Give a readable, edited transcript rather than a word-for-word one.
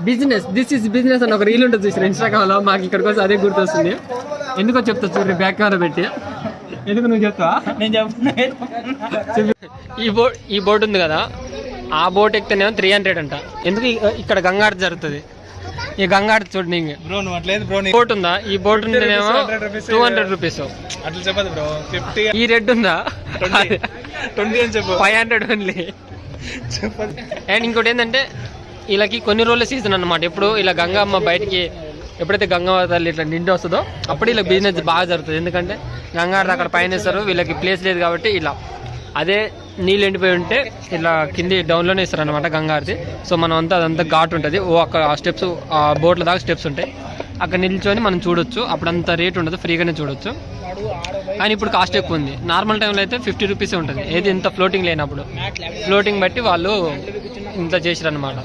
Business, this is business అని ఒక reel ఉంటుంది చూసారు ఇన్స్టాగ్రామ్లో. మాకు ఇక్కడికి వచ్చి అదే గుర్తొస్తుంది. ఎందుకో చెప్తా చూడండి, బ్యాక్ కెమెరా పెట్టి. ఎందుకు నువ్వు చెప్తా? నేను చెప్తాను. ఈ బోట్ ఉంది కదా, ఆ బోట్ ఎక్కితేనేమో 300 అంట. ఎందుకు? ఇక్కడ గంగాడ జరుగుతుంది. ఈ గంగాడ చూడండి. బోట్ ఉందా? ఈ బోట్ ఉంటేనేమో 200 రూపీస్. అట్లా చెప్పదు బ్రో. 50. ఈ రెడ్ ఉందా? 20 అని చెప్పు. 500 ఓన్లీ చెప్పదు. అండ్ ఇంకోటి ఏంటంటే వీళ్ళకి కొన్ని రోజుల సీజన్ అన్నమాట. ఎప్పుడు ఇలా గంగమ్మ బయటికి ఎప్పుడైతే గంగావతాలు ఇట్లా నిండి వస్తుందో అప్పుడు ఇలా బిజినెస్ బాగా జరుగుతుంది. ఎందుకంటే గంగారు అక్కడ పైన వేస్తారు, వీళ్ళకి ప్లేస్ లేదు కాబట్టి ఇలా. అదే నీళ్ళు ఎండిపోయి ఉంటే ఇలా కింది డౌన్లోనే ఇస్తారు అనమాట గంగారది. సో మనం అంతా అదంతా ఘాట్ ఉంటుంది. అక్కడ ఆ స్టెప్స్, ఆ బోట్ల దాకా స్టెప్స్ ఉంటాయి. అక్కడ నిల్చొని మనం చూడొచ్చు. అప్పుడు అంత రేట్ ఉండదు, ఫ్రీగానే చూడొచ్చు. కానీ ఇప్పుడు కాస్ట్ ఎక్కువ ఉంది. నార్మల్ టైంలో అయితే 50 రూపీసే ఉంటుంది. ఏది ఇంత ఫ్లోటింగ్ లేనప్పుడు. ఫ్లోటింగ్ బట్టి వాళ్ళు ఇంత చేసారు అనమాట.